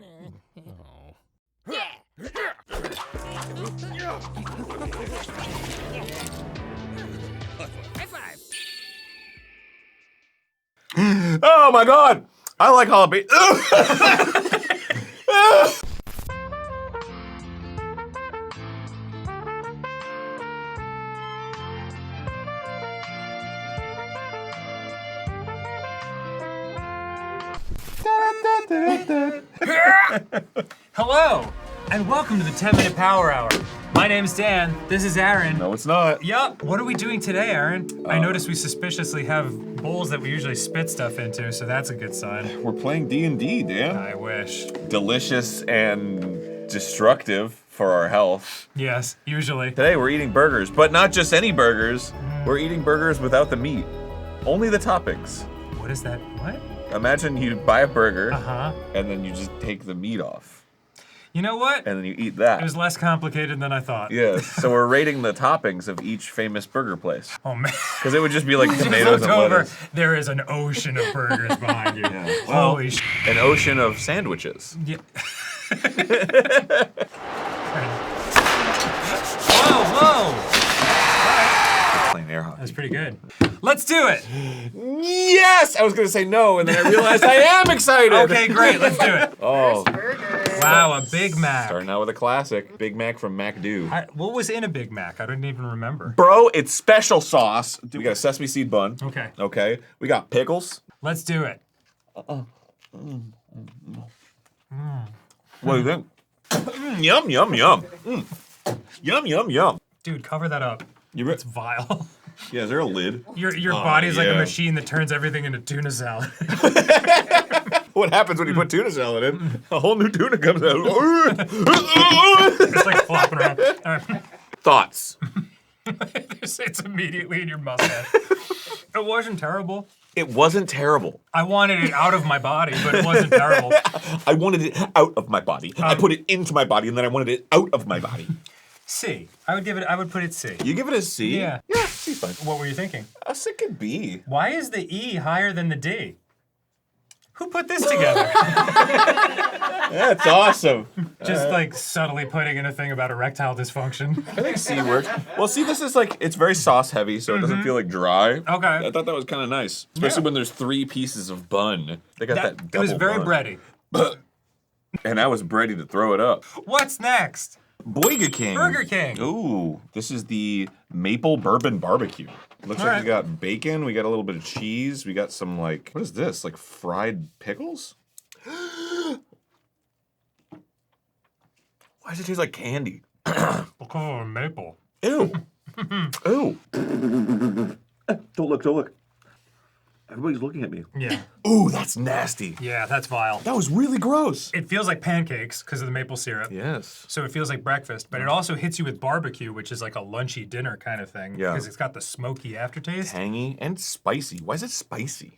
Oh. High five. Oh my God! I like jalapeno. Hello, and welcome to the 10-minute Power Hour. My name's Dan. This is Aaron. No, it's not. Yup. What are we doing today, Aaron? I noticed we suspiciously have bowls that we usually spit stuff into, so that's a good sign. We're playing D&D, Dan. I wish. Delicious and destructive for our health. Yes, usually. Today we're eating burgers, but not just any burgers. We're eating burgers without the meat. Only the toppings. What is that? What? Imagine you buy a burger, Uh-huh. and then you just take the meat off, You know what? and then you eat that. It was less complicated than I thought. Yes, so we're rating the toppings of each famous burger place. Oh man. Because it would just be like Just tomatoes looked and over. lettuce. There is an ocean of burgers behind you. Well, Holy sh! an ocean of sandwiches. Yeah. Whoa! Playing air hockey. That's pretty good. Let's do it. Yes! I was gonna say no, and then I realized I am excited! Okay, great. Let's do it. Oh, Wow, a Big Mac. starting out with a classic. Big Mac from MacDo. What was in a Big Mac? I don't even remember. Bro, it's special sauce. We got a sesame seed bun. Okay, Okay. We got pickles. let's do it. What do you think? Yum, yum, yum. Yum, yum, yum. Dude, cover that up. It's vile. Yeah, is there a lid? Your body's like a yeah. machine that turns everything into tuna salad. What happens when you put tuna salad in? A whole new tuna comes out. It's like flopping around. All right. Thoughts? It's immediately in your mustache. It wasn't terrible. It wasn't terrible. I wanted it out of my body, but it wasn't terrible. I wanted it out of my body. I put it into my body, and then I wanted it out of my body. C. I would put it C. You give it a C? Yeah. Yeah, C's fine. What were you thinking? A C could B. Why is the E higher than the D? Who put this together? That's awesome. Just like subtly putting in a thing about erectile dysfunction. I think C works. Well, see, this is like, it's very sauce heavy, so it doesn't feel like dry. Okay. I thought that was kind of nice. Especially when there's 3 pieces of bun. They got that It was double very bun. bready. And I was ready to throw it up. What's next? Burger King. Burger King. Ooh, this is the maple bourbon barbecue. Looks like Alright. we got bacon, we got a little bit of cheese, we got some like, what is this? Like fried pickles? Why does it taste like candy? Because of maple. Ew. Ew. Don't look. Everybody's looking at me. Yeah. Ooh, that's nasty. Yeah, that's vile. That was really gross. It feels like pancakes because of the maple syrup. Yes. So it feels like breakfast, but it also hits you with barbecue, which is like a lunchy dinner kind of thing. Yeah. Because it's got the smoky aftertaste. Tangy and spicy. Why is it spicy?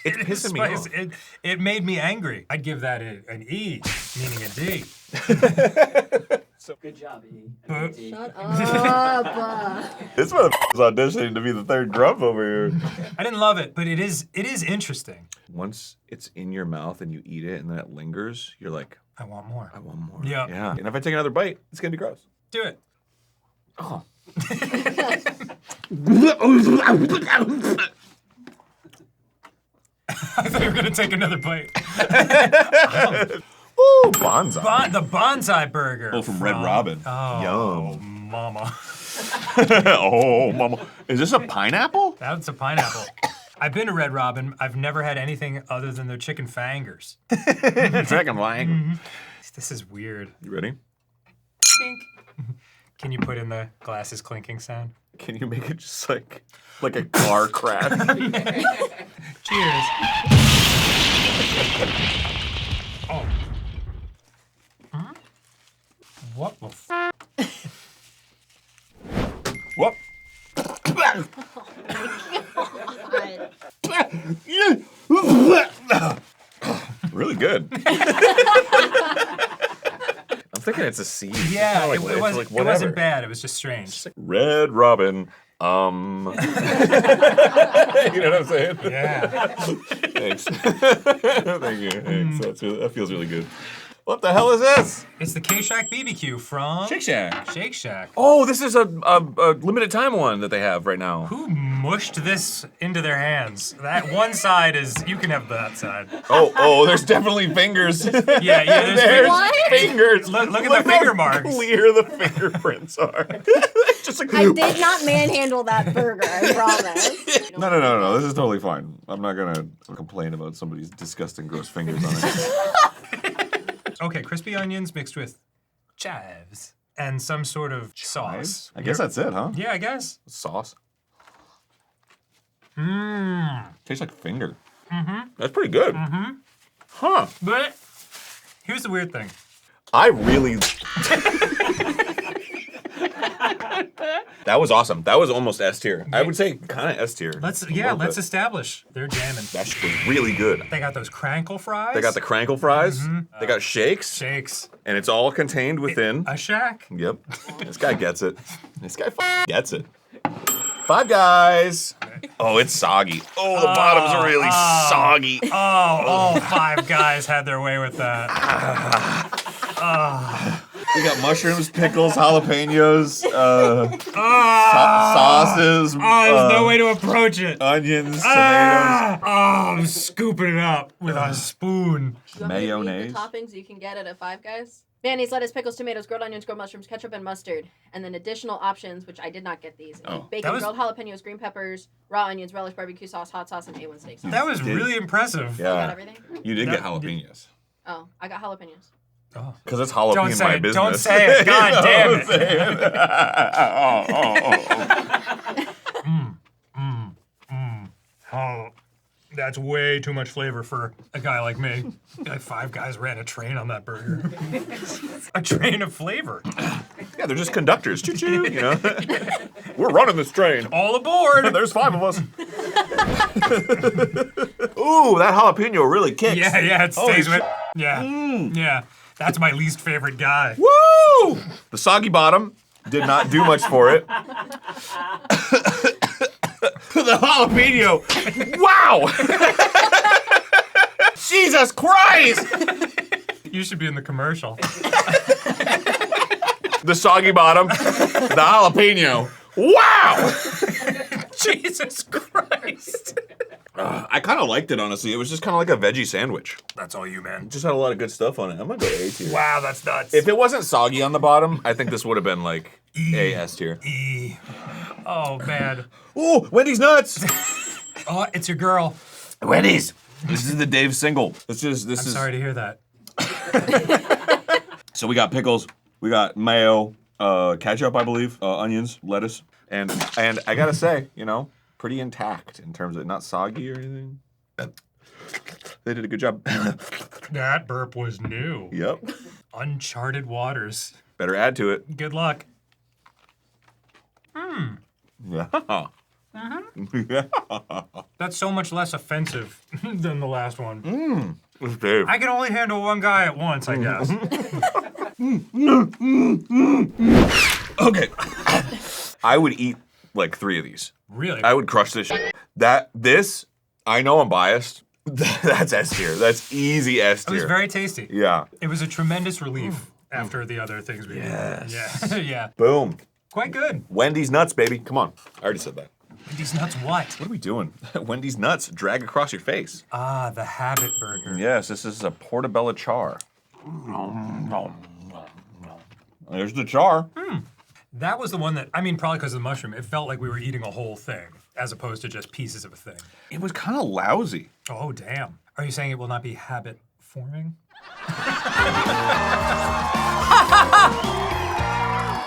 It's It is pissing me off. spicy. It made me angry. I'd give that an E, meaning a D. Good job, E. Shut up. This motherfucker's auditioning to be the third Grump over here. I didn't love it, but it is interesting. Once it's in your mouth and you eat it and then it lingers, you're like, I want more. I want more. Yeah. Yeah. And if I take another bite, it's gonna be gross. Do it. Oh. I thought you were gonna take another bite. Ooh, bonsai. The bonsai burger. Oh, from Red Robin. Oh, Yum. mama. Oh, mama. Is this a pineapple? That's a pineapple. I've been to Red Robin. I've never had anything other than their chicken fingers. Dragon flying. This is weird. You ready? Clink. Can you put in the glasses clinking sound? Can you make it just like a car crash? Cheers. Oh. Huh? What the f? Whoop. Really good. I'm thinking it's a C. Yeah, Like, it it's wasn't. like It whatever. wasn't bad. It was just strange. Red Robin. You know what I'm saying? Yeah. Thanks. Thank you. Thanks. That feels really good. What the hell is this? It's the K-Shack BBQ from Shake Shack. Shake Shack. Oh, this is a limited time one that they have right now. Who mushed this into their hands? That one side is, you can have that side. Oh, there's definitely fingers. Yeah, There's What? fingers. Look at the finger how marks. clear the fingerprints are. Just like, I did not manhandle that burger, I promise. No. This is totally fine. I'm not gonna complain about somebody's disgusting, gross fingers on it. Okay, crispy onions mixed with chives and some sort of sauce. I guess that's it, huh? Yeah, I guess. Sauce. Mmm. Tastes like finger. Mm-hmm. That's pretty good. Mm-hmm. Huh. But here's the weird thing. I really... That was awesome. That was almost S tier. I would say kind of S tier. Let's establish. They're jamming. That shit was really good. They got those crankle fries. They got the crankle fries. They got shakes. shakes. And it's all contained within... A shack. Yep. This guy gets it. This guy gets it. Five Guys. Oh, it's soggy. Oh, the bottom's really soggy. Oh, Five Guys had their way with that. We got mushrooms, pickles, jalapenos, sauces. There's no way to approach it. Onions, tomatoes. I'm scooping it up with a spoon. You want me to read Mayonnaise. the toppings you can get at Five Guys? Mayonnaise, lettuce, pickles, tomatoes, grilled onions, grilled mushrooms, ketchup, and mustard. And then additional options, which I did not get these. Bacon, grilled jalapenos, green peppers, raw onions, relish, barbecue sauce, hot sauce, and A1 steak sauce. That was really impressive. You got Yeah. everything? You did get jalapenos. Oh, I got jalapenos. Because it's jalapeno Don't in say my it. business. Don't say it. God damn it. Oh, that's way too much flavor for a guy like me. Like Five Guys ran a train on that burger. A train of flavor. Yeah, they're just conductors. Choo-choo, you know. We're running this train. All aboard. There's 5 of us. Ooh, that jalapeno really kicks. Yeah, it Holy stays with. shit. Yeah, yeah. That's my least favorite guy. Woo! The soggy bottom did not do much for it. The jalapeno. Wow! Jesus Christ! You should be in the commercial. The soggy bottom, the jalapeno. Wow! Jesus Christ. I kind of liked it, honestly. It was just kind of like a veggie sandwich. That's all you, man. Just had a lot of good stuff on it. I'm gonna go A tier. Wow, that's nuts. If it wasn't soggy on the bottom, I think this would have been like A S tier. Oh, man. Ooh, Wendy's nuts! Oh, it's your girl. Wendy's! This is the Dave single. This I'm is sorry to hear that. So we got pickles, we got mayo, ketchup, I believe, onions, lettuce, and I gotta say, you know, pretty intact in terms of not soggy or anything. They did a good job. That burp was new. Yep. Uncharted waters. Better add to it. Good luck. Yeah. That's so much less offensive than the last one. It's Dave. I can only handle one guy at once, I guess. Okay. I would eat like 3 of these. Really? I would crush this shit. This, I know I'm biased. That's S tier. That's easy S It was tier. very tasty. Yeah. It was a tremendous relief after the other things we did. Yes. Yeah. Yeah. Boom. Quite good. Wendy's nuts, baby. Come on. I already said that. These nuts what? What are we doing? Wendy's nuts drag across your face. Ah, the Habit Burger. Yes, this is a portobello char. There's the char. That was the one that, I mean, probably because of the mushroom, it felt like we were eating a whole thing as opposed to just pieces of a thing. It was kind of lousy. Oh, damn. Are you saying it will not be habit forming?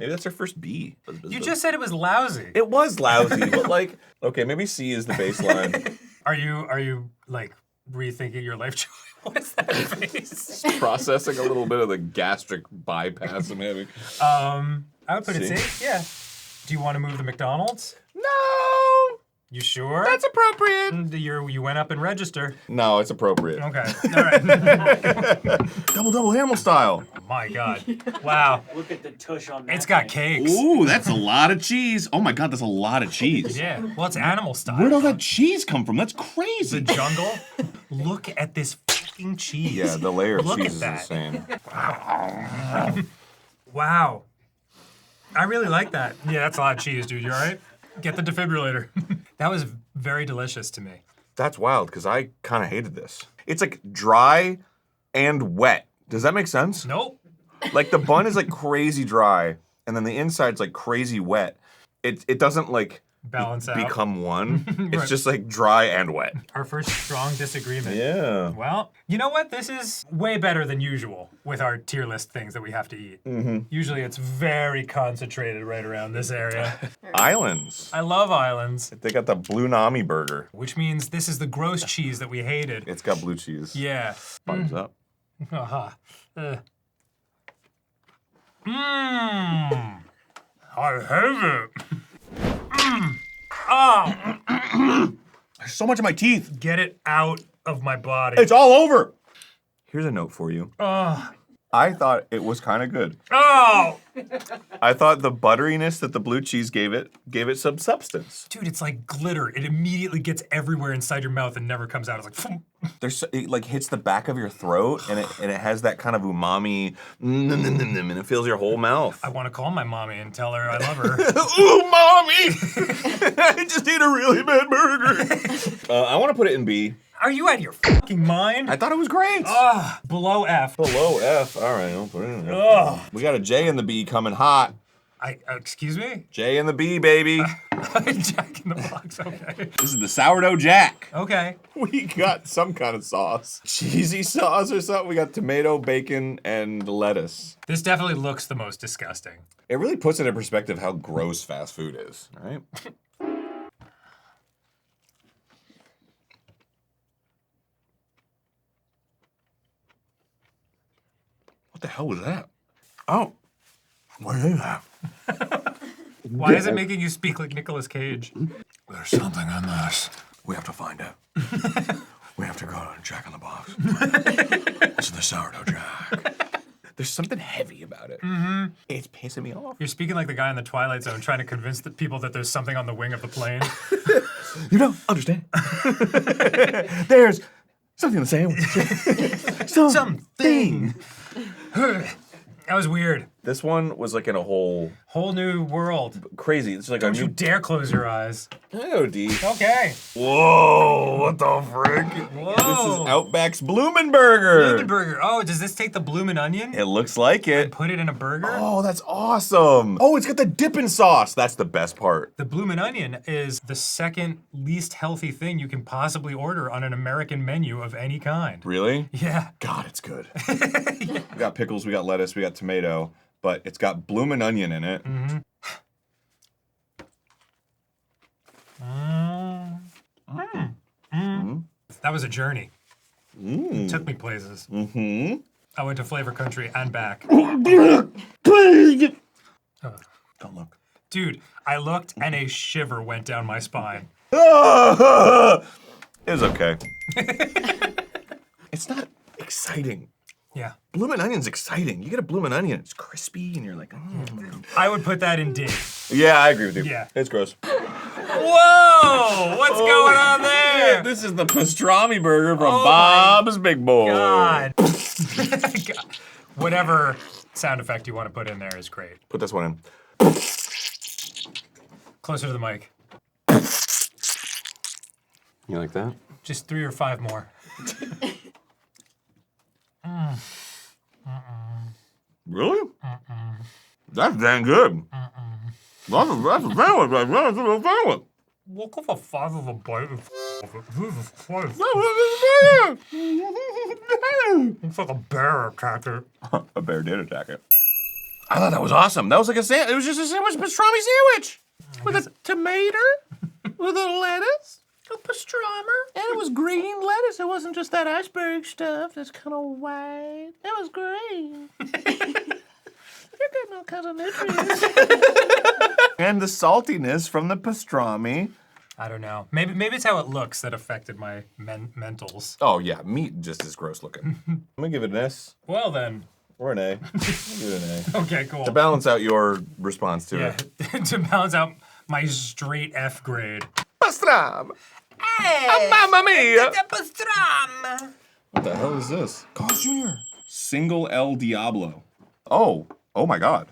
Maybe that's our first B. You just said it was lousy. It was lousy, but like, okay, maybe C is the baseline. Are you like rethinking your life choice? What is that face? Processing a little bit of the gastric bypass I'm having. I would put it See? safe. Yeah. Do you want to move the McDonald's? No, You sure? that's appropriate. You went up and register. No, it's appropriate. Okay. All right. Double animal style. My God. Wow. Look at the tush on that. It's got thing. cakes. Ooh, that's a lot of cheese. Oh my God, that's a lot of cheese. Yeah. Well, it's animal style. Where'd all that cheese come from? That's crazy. The jungle. Look at this fucking fucking cheese. Yeah, the layer of Look cheese at is that. insane. Wow. I really like that. Yeah, that's a lot of cheese, dude. You all right? Get the defibrillator. That was very delicious to me. That's wild, because I kind of hated this. It's like dry and wet. Does that make sense? Nope. Like the bun is like crazy dry, and then the inside's like crazy wet. It doesn't like Balance out. become one. It's Right. just like dry and wet. Our first strong disagreement. Yeah. Well, you know what? This is way better than usual with our tier list things that we have to eat. Usually it's very concentrated right around this area. Islands. I love islands, They got the bloomin burger. which means this is the gross cheese that we hated. It's got blue cheese. Yeah. Buns up. Uh-huh. Mmm. I hate it. Oh, There's so much in my teeth. get it out of my body. It's all over. Here's a note for you. Oh. I thought it was kind of good. Oh. I thought the butteriness that the blue cheese gave it some substance. Dude, it's like glitter. It immediately gets everywhere inside your mouth and never comes out. It's like, It like hits the back of your throat, and it has that kind of umami, and it fills your whole mouth. I want to call my mommy and tell her I love her. Umami! I just ate a really bad burger. I want to put it in B. Are you out of your fucking mind? I thought it was great. Below F. Below F. All right, I'll put it in there. Ugh. We got a J and the B coming hot. Excuse me? J and the B, baby. Jack in the Box, okay. This is the sourdough jack. Okay. We got some kind of sauce. Cheesy sauce or something. We got tomato, bacon, and lettuce. This definitely looks the most disgusting. It really puts into perspective how gross fast food is, right? What the hell was that? Oh, what is that? Why is it making you speak like Nicolas Cage? There's something in this. We have to find it. We have to go to Jack in the Box. It's the sourdough jack. There's something heavy about it. Mm-hmm. It's pissing me off. You're speaking like the guy in the Twilight Zone trying to convince the people that there's something on the wing of the plane. You don't understand. There's something in the sandwich. Something. That was weird. This one was like in a whole Whole new world. crazy. It's like Don't a you new. dare close your eyes. Oh, D. Okay. Whoa! What the frick? Whoa. This is Outback's bloomin burger. Bloomin' burger. Oh, does this take the bloomin' onion It looks like it. and put it in a burger? Oh, that's awesome. Oh, it's got the dipping sauce. That's the best part. The bloomin' onion is the second least healthy thing you can possibly order on an American menu of any kind. Really? Yeah. God, it's good. We got pickles, we got lettuce, we got tomato, but it's got bloomin' onion in it. Mm-hmm. That was a journey. Took me places. Mm-hmm. I went to Flavor Country and back. Don't look. Dude, I looked and a shiver went down my spine. It was okay. It's not exciting. Yeah. Bloomin' onion's exciting. You get a bloomin' onion, it's crispy, and you're like, I would put that in D. Yeah, I agree with you. Yeah. It's gross. Whoa! What's going on there? This is the pastrami burger from Oh my Bob's Big Boy. God. God. Whatever sound effect you want to put in there is great. Put this one in. Closer to the mic. You like that? Just 3 or 5 more. Really? That's dang good. That's a sandwich. That's a sandwich. We'll give a 5 of a bite. Looks like a bear attacked it. A bear did attack it. I thought that was awesome. That was like it was just a sandwich, pastrami sandwich. With a tomato, with a lettuce, a pastrami, and it was green lettuce. It wasn't just that iceberg stuff that's kind of white. It was green. You're getting all kinds of nutrients. And the saltiness from the pastrami. I don't know. Maybe it's how it looks that affected my mentals. Oh yeah, meat just is gross looking. I'm gonna give it an S Well then. or an A. I'll give it an A. Okay, cool. To balance out your response to it. Yeah, to balance out my straight F grade. Pastrami. Mamma mia. Pastram. What the hell is this? Carl's Jr. Single L Diablo. Oh my God.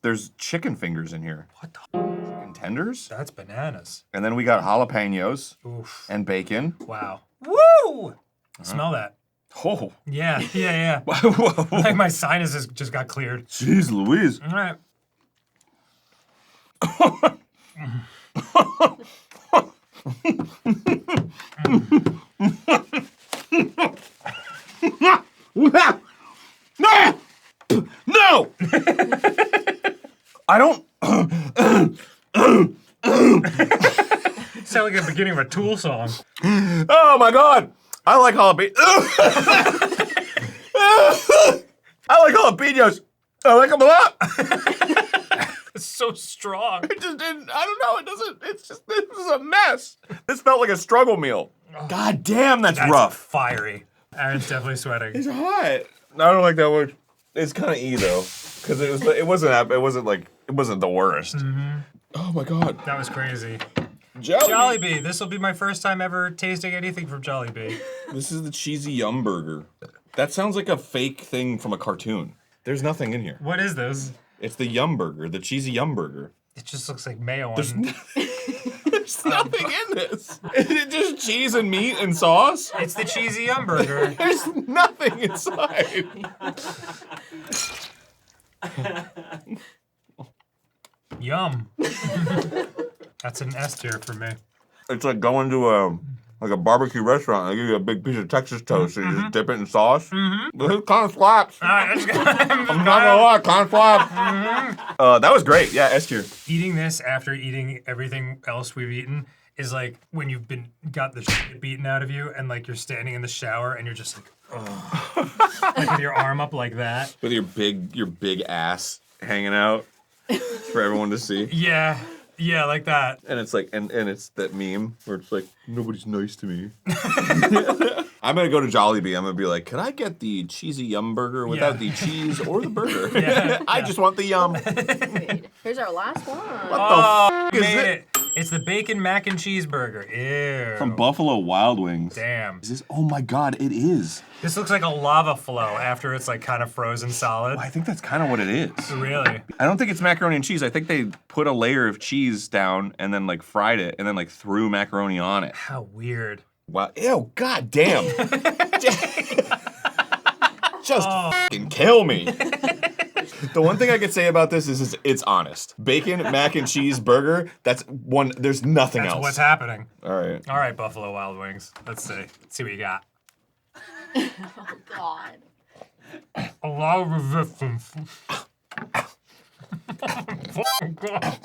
There's chicken fingers in here. What the? Chicken tenders? That's bananas. And then we got jalapenos Oof. and bacon. Wow. Woo! Smell that. Oh. Yeah. Whoa. Like my sinuses just got cleared. Jeez Louise. All right. No! I don't. Sound like the beginning of a Tool song. Oh my God! I like jalapenos. I like jalapenos. I like them a lot. It's so strong. It just didn't. I don't know. It doesn't. It's just. This is a mess. This felt like a struggle meal. God damn, that's rough. Fiery. Aaron's definitely sweating. It's hot. I don't like that word. It's kind of though, because it wasn't the worst. Mm-hmm. Oh my God. That was crazy. Jollibee. This will be my first time ever tasting anything from Jollibee. This is the cheesy yum burger. That sounds like a fake thing from a cartoon. There's nothing in here. What is this? It's the yum burger, the cheesy yum burger. It just looks like mayo There's, on. there's nothing in this. Is it just cheese and meat and sauce? It's the cheesy yum burger. There's nothing inside. Yum. That's an S tier for me. It's like going to a barbecue restaurant. They give you a big piece of Texas toast and you just dip it in sauce. This kind of slaps. I'm I'm not gonna lie, kind of slaps. That was great. Yeah, S tier. Eating this after eating everything else we've eaten is like when you've got the shit beaten out of you and like you're standing in the shower and you're just like, ugh. Like with your arm up like that. With your big ass hanging out for everyone to see. Yeah, like that. And it's like, and it's that meme where it's like, nobody's nice to me. I'm gonna go to Jollibee. I'm gonna be like, can I get the cheesy yum burger without the cheese or the burger? I just want the yum. Wait, here's our last one. What the f is it? It's the bacon mac and cheese burger. Ew. From Buffalo Wild Wings. Damn. Is this? Oh my God, it is. This looks like a lava flow after it's like kind of frozen solid. I think that's kind of what it is. Really? I don't think it's macaroni and cheese. I think they put a layer of cheese down and then like fried it and then like threw macaroni on it. How weird. Wow. Ew, God damn. Just fucking kill me. The one thing I could say about this is it's honest. Bacon, mac and cheese burger, that's one, there's nothing else. That's what's happening. All right. All right, Buffalo Wild Wings. Let's see. Let's see what you got. Oh God. A lot of resistance. Fucking God.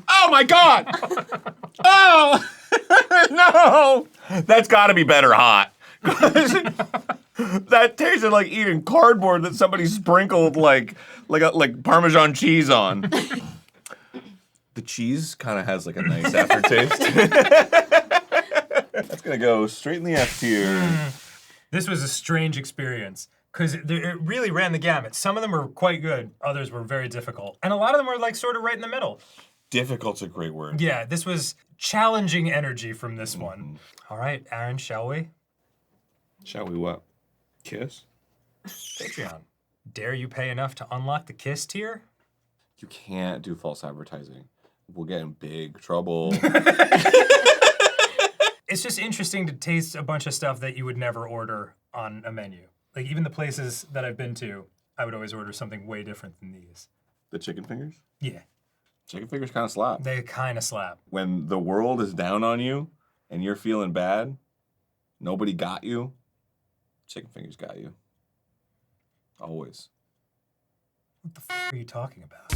Oh my God! Oh no! That's got to be better hot. That tasted like eating cardboard that somebody sprinkled like Parmesan cheese on. The cheese kind of has like a nice aftertaste. That's gonna go straight in the F tier. This was a strange experience because it really ran the gamut. Some of them were quite good, others were very difficult, and a lot of them were like sort of right in the middle. Difficult's a great word. Yeah, this was challenging energy from this one. All right, Aaron, shall we? Shall we what? Kiss? Patreon. Dare you pay enough to unlock the Kiss tier? You can't do false advertising. We'll get in big trouble. It's just interesting to taste a bunch of stuff that you would never order on a menu. Like even the places that I've been to, I would always order something way different than these. The chicken fingers? Yeah. Chicken fingers kind of slap. They kind of slap. When the world is down on you and you're feeling bad, nobody got you, chicken fingers got you. Always. What the f*** are you talking about?